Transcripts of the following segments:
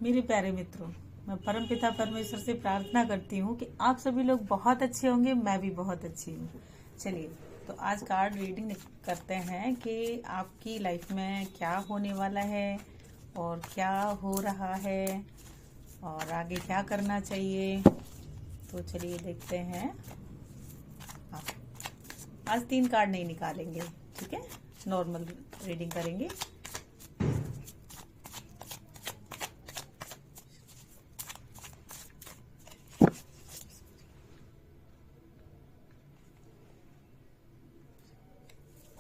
मेरे प्यारे मित्रों, मैं परमपिता परमेश्वर से प्रार्थना करती हूँ कि आप सभी लोग बहुत अच्छे होंगे। मैं भी बहुत अच्छी हूँ। चलिए, तो आज कार्ड रीडिंग करते हैं कि आपकी लाइफ में क्या होने वाला है और क्या हो रहा है और आगे क्या करना चाहिए। तो चलिए देखते हैं। आज 3 कार्ड नहीं निकालेंगे, ठीक है, नॉर्मल रीडिंग करेंगे।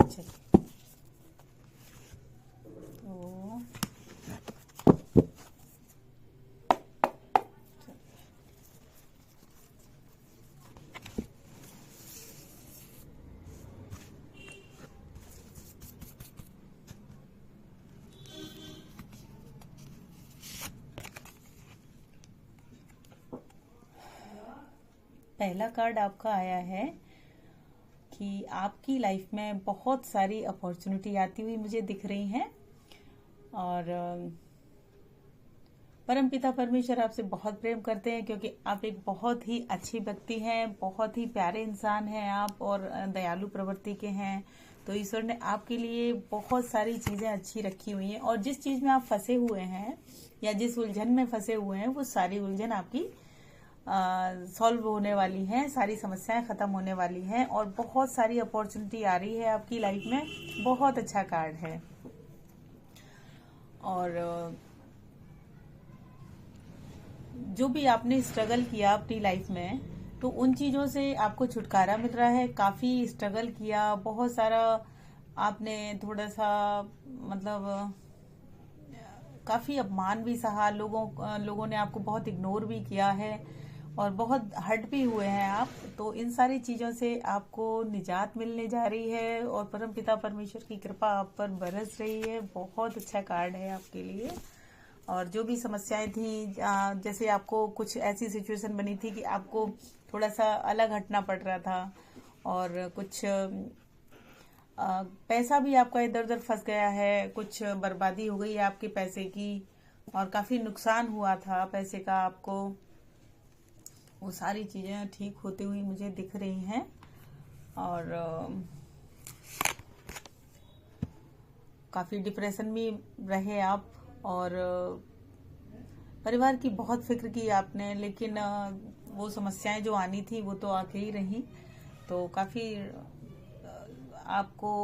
चलिए, तो पहला कार्ड आपका आया है कि आपकी लाइफ में बहुत सारी अपॉर्चुनिटी आती हुई मुझे दिख रही हैं और परमपिता परमेश्वर आपसे बहुत प्रेम करते हैं क्योंकि आप एक बहुत ही अच्छी व्यक्ति हैं, बहुत ही प्यारे इंसान हैं आप और दयालु प्रवृत्ति के हैं। तो ईश्वर ने आपके लिए बहुत सारी चीजें अच्छी रखी हुई हैं और जिस चीज में आप फंसे हुए हैं या जिस उलझन में फंसे हुए हैं वो सारी उलझन आपकी सॉल्व होने वाली हैं, सारी समस्याएं खत्म होने वाली हैं और बहुत सारी अपॉर्चुनिटी आ रही है आपकी लाइफ में। बहुत अच्छा कार्ड है। और जो भी आपने स्ट्रगल किया अपनी लाइफ में, तो उन चीजों से आपको छुटकारा मिल रहा है। काफी स्ट्रगल किया, बहुत सारा आपने थोड़ा सा मतलब काफी अपमान भी सहा, लोगों ने आपको बहुत इग्नोर भी किया है और बहुत हर्ट भी हुए हैं आप। तो इन सारी चीजों से आपको निजात मिलने जा रही है और परमपिता परमेश्वर की कृपा आप पर बरस रही है। बहुत अच्छा कार्ड है आपके लिए। और जो भी समस्याएं थी, जैसे आपको कुछ ऐसी सिचुएशन बनी थी कि आपको थोड़ा सा अलग हटना पड़ रहा था और कुछ पैसा भी आपका इधर उधर फंस गया है, कुछ बर्बादी हो गई है आपके पैसे की और काफी नुकसान हुआ था पैसे का आपको। वो सारी चीजें ठीक होती हुई मुझे दिख रही हैं और काफी डिप्रेशन में रहे आप और परिवार की बहुत फिक्र की आपने, लेकिन वो समस्याएं जो आनी थी वो तो आके ही रही। तो काफी आपको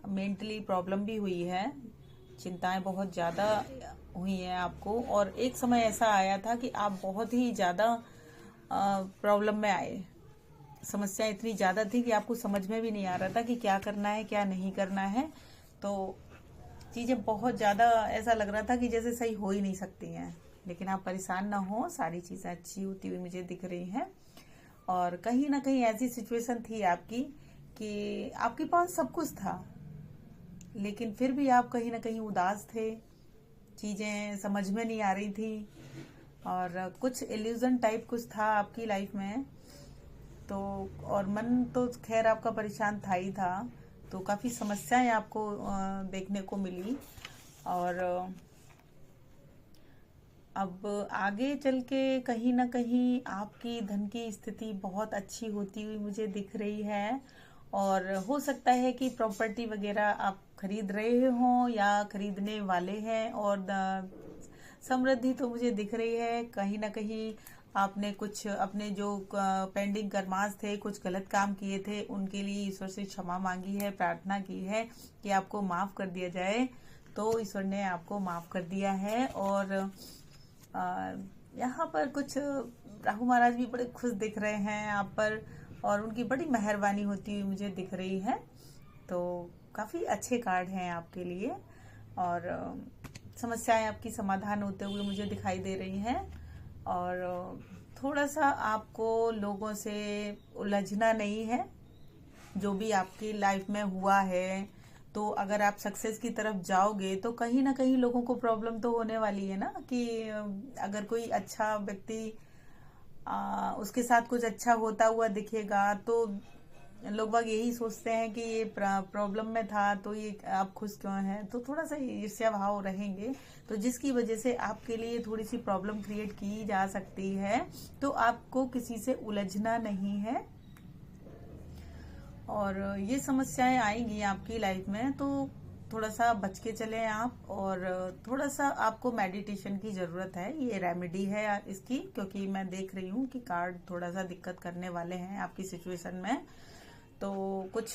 मेंटली प्रॉब्लम भी हुई है, चिंताएं बहुत ज्यादा हुई हैं आपको और एक समय ऐसा आया था कि आप बहुत ही ज्यादा प्रॉब्लम में आए। समस्या इतनी ज्यादा थी कि आपको समझ में भी नहीं आ रहा था कि क्या करना है क्या नहीं करना है। तो चीजें बहुत ज्यादा ऐसा लग रहा था कि जैसे सही हो ही नहीं सकती हैं, लेकिन आप परेशान ना हो, सारी चीजें अच्छी होती हुई मुझे दिख रही हैं। और कहीं ना कहीं ऐसी सिचुएशन थी आपकी कि आपके पास सब कुछ था लेकिन फिर भी आप कहीं ना कहीं उदास थे, चीजें समझ में नहीं आ रही थी और कुछ इल्यूजन टाइप कुछ था आपकी लाइफ में। तो और मन तो खैर आपका परेशान था ही था। तो काफी समस्याएं आपको देखने को मिली और अब आगे चल के कहीं ना कहीं आपकी धन की स्थिति बहुत अच्छी होती हुई मुझे दिख रही है और हो सकता है कि प्रॉपर्टी वगैरह आप खरीद रहे हो या खरीदने वाले हैं और समृद्धि तो मुझे दिख रही है। कहीं ना कहीं आपने कुछ अपने जो पेंडिंग कर्मास थे, कुछ गलत काम किए थे, उनके लिए ईश्वर से क्षमा मांगी है, प्रार्थना की है कि आपको माफ कर दिया जाए। तो ईश्वर ने आपको माफ कर दिया है और यहाँ पर कुछ राहु महाराज भी बड़े खुश दिख रहे हैं आप पर और उनकी बड़ी मेहरबानी होती हुई मुझे दिख रही है। तो काफी अच्छे कार्ड हैं आपके लिए और समस्याएं आपकी समाधान होते हुए मुझे दिखाई दे रही हैं और थोड़ा सा आपको लोगों से उलझना नहीं है। जो भी आपकी लाइफ में हुआ है, तो अगर आप सक्सेस की तरफ जाओगे तो कहीं ना कहीं लोगों को प्रॉब्लम तो होने वाली है ना कि अगर कोई अच्छा व्यक्ति उसके साथ कुछ अच्छा होता हुआ दिखेगा तो लोग बाग यही सोचते हैं कि ये प्रॉब्लम में था तो ये आप खुश क्यों हैं, तो थोड़ा सा ईर्ष्या भाव रहेंगे, तो जिसकी वजह से आपके लिए थोड़ी सी प्रॉब्लम क्रिएट की जा सकती है। तो आपको किसी से उलझना नहीं है, और ये समस्याएं आएंगी आपकी लाइफ में, तो थोड़ा सा बच के चलें आप। और थोड़ा सा आपको मेडिटेशन की जरूरत है, ये रेमेडी है इसकी, क्योंकि मैं देख रही हूँ कि कार्ड थोड़ा सा दिक्कत करने वाले हैं आपकी सिचुएशन में, तो कुछ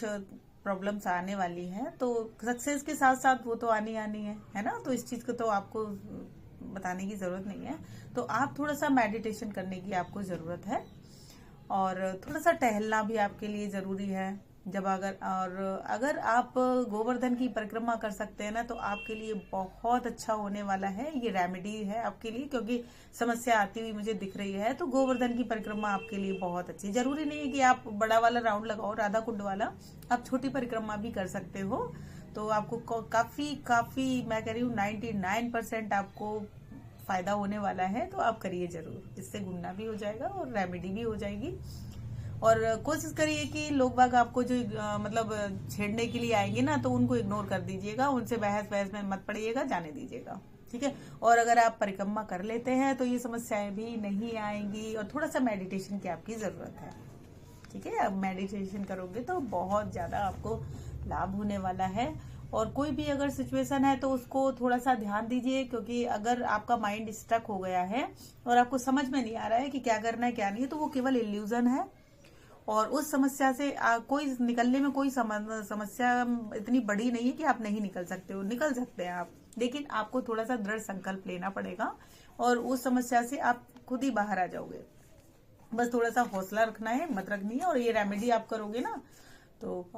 प्रॉब्लम्स आने वाली है। तो सक्सेस के साथ साथ वो तो आनी है ना, तो इस चीज को तो आपको बताने की जरूरत नहीं है। तो आप थोड़ा सा मेडिटेशन करने की आपको जरूरत है, और थोड़ा सा टहलना भी आपके लिए जरूरी है। जब अगर आप गोवर्धन की परिक्रमा कर सकते हैं ना, तो आपके लिए बहुत अच्छा होने वाला है। ये रेमेडी है आपके लिए, क्योंकि समस्या आती हुई मुझे दिख रही है। तो गोवर्धन की परिक्रमा आपके लिए बहुत अच्छी, जरूरी नहीं है कि आप बड़ा वाला राउंड लगाओ, राधा कुंड वाला, आप छोटी परिक्रमा भी कर सकते हो। तो आपको काफी मैं कह रही हूँ 99% आपको फायदा होने वाला है। तो आप करिए जरूर, इससे घूमना भी हो जाएगा और रेमेडी भी हो जाएगी। और कोशिश करिए कि लोग बाग आपको जो मतलब छेड़ने के लिए आएंगे ना, तो उनको इग्नोर कर दीजिएगा, उनसे बहस में मत पड़िएगा, जाने दीजिएगा, ठीक है। और अगर आप परिक्रमा कर लेते हैं तो ये समस्याएं भी नहीं आएंगी। और थोड़ा सा मेडिटेशन की आपकी जरूरत है, ठीक है। अब मेडिटेशन करोगे तो बहुत ज्यादा आपको लाभ होने वाला है। और कोई भी अगर सिचुएशन है तो उसको थोड़ा सा ध्यान दीजिए, क्योंकि अगर आपका माइंड स्टक हो गया है और आपको समझ में नहीं आ रहा है कि क्या करना है क्या नहीं है, तो वो केवल इल्यूजन है। और उस समस्या से कोई निकलने में कोई समस्या इतनी बड़ी नहीं है कि आप नहीं निकल सकते हो, निकल सकते हैं आप, लेकिन आपको थोड़ा सा दृढ़ संकल्प लेना पड़ेगा, और उस समस्या से आप खुद ही बाहर आ जाओगे। बस थोड़ा सा हौसला रखना है, हिम्मत रखनी है, और ये रेमेडी आप करोगे ना तो।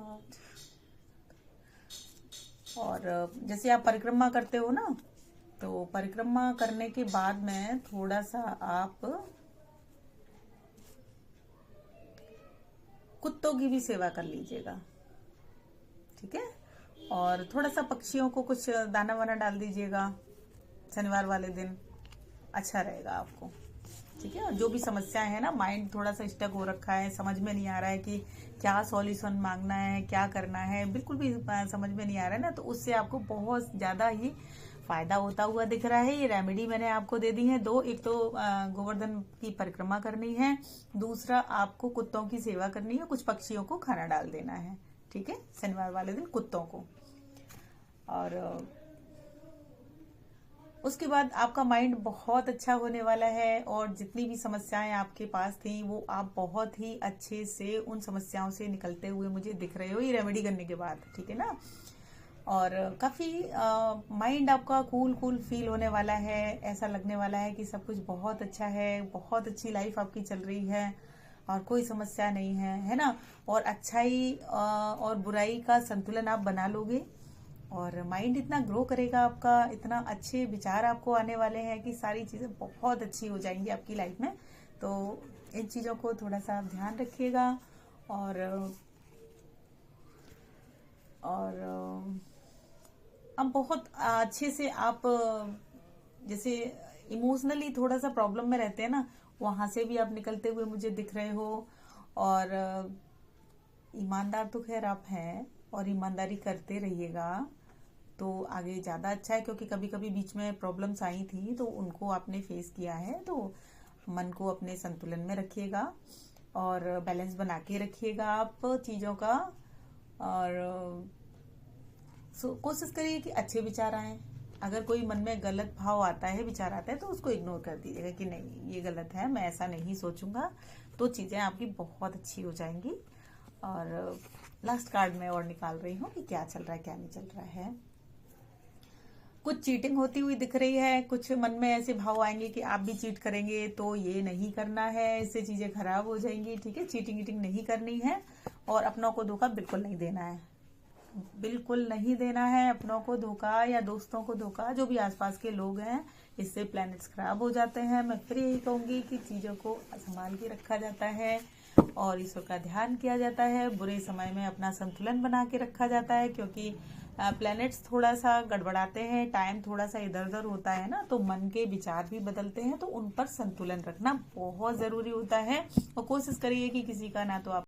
और जैसे आप परिक्रमा करते हो ना, तो परिक्रमा करने के बाद में थोड़ा सा आप कुत्तों की भी सेवा कर लीजिएगा, ठीक है। और थोड़ा सा पक्षियों को कुछ दाना वाना डाल दीजिएगा शनिवार वाले दिन, अच्छा रहेगा आपको, ठीक है। और जो भी समस्याएं है ना, माइंड थोड़ा सा स्टक हो रखा है, समझ में नहीं आ रहा है कि क्या सॉल्यूशन मांगना है, क्या करना है, बिल्कुल भी समझ में नहीं आ रहा है ना, तो उससे आपको बहुत ज्यादा ही फायदा होता हुआ दिख रहा है। ये रेमेडी मैंने आपको दे दी है दो, एक तो गोवर्धन की परिक्रमा करनी है, दूसरा आपको कुत्तों की सेवा करनी है, कुछ पक्षियों को खाना डाल देना है, ठीक है, शनिवार वाले दिन कुत्तों को। और उसके बाद आपका माइंड बहुत अच्छा होने वाला है, और जितनी भी समस्याएं आपके पास थी वो आप बहुत ही अच्छे से उन समस्याओं से निकलते हुए मुझे दिख रहे हो ये रेमेडी करने के बाद, ठीक है ना। और काफी माइंड आपका कूल फील होने वाला है, ऐसा लगने वाला है कि सब कुछ बहुत अच्छा है, बहुत अच्छी लाइफ आपकी चल रही है, और कोई समस्या नहीं है ना। और अच्छाई और बुराई का संतुलन आप बना लोगे, और माइंड इतना ग्रो करेगा आपका, इतना अच्छे विचार आपको आने वाले हैं कि सारी चीजें बहुत अच्छी हो जाएंगी आपकी लाइफ में। तो इन चीजों को थोड़ा सा आप ध्यान रखिएगा। और अब बहुत अच्छे से आप जैसे इमोशनली थोड़ा सा प्रॉब्लम में रहते हैं ना, वहां से भी आप निकलते हुए मुझे दिख रहे हो। और ईमानदार तो खैर आप हैं, और ईमानदारी करते रहिएगा तो आगे ज्यादा अच्छा है, क्योंकि कभी कभी बीच में प्रॉब्लम्स आई थी तो उनको आपने फेस किया है। तो मन को अपने संतुलन में रखिएगा, और बैलेंस बना के रखिएगा आप चीजों का। और कोशिश करिए कि अच्छे विचार आए। अगर कोई मन में गलत भाव आता है, विचार आता है, तो उसको इग्नोर कर दीजिएगा कि नहीं ये गलत है, मैं ऐसा नहीं सोचूंगा, तो चीजें आपकी बहुत अच्छी हो जाएंगी। और लास्ट कार्ड में और निकाल रही हूँ कि क्या चल रहा है क्या नहीं चल रहा है। कुछ चीटिंग होती हुई दिख रही है, कुछ मन में ऐसे भाव आएंगे कि आप भी चीट करेंगे, तो ये नहीं करना है, इससे चीजें खराब हो जाएंगी, ठीक है। चीटिंग ईटिंग नहीं करनी है, और अपनों को धोखा बिल्कुल नहीं देना है, बिल्कुल नहीं देना है अपनों को धोखा, या दोस्तों को धोखा, जो भी आसपास के लोग हैं, इससे प्लैनेट्स खराब हो जाते हैं। मैं फिर यही कहूंगी कि चीजों को संभाल के रखा जाता है, और ईश्वर का ध्यान किया जाता है, बुरे समय में अपना संतुलन बना के रखा जाता है, क्योंकि प्लैनेट्स थोड़ा सा गड़बड़ाते हैं, टाइम थोड़ा सा इधर उधर होता है ना, तो मन के विचार भी बदलते हैं, तो उन पर संतुलन रखना बहुत जरूरी होता है। और कोशिश करिए कि किसी का ना तो आप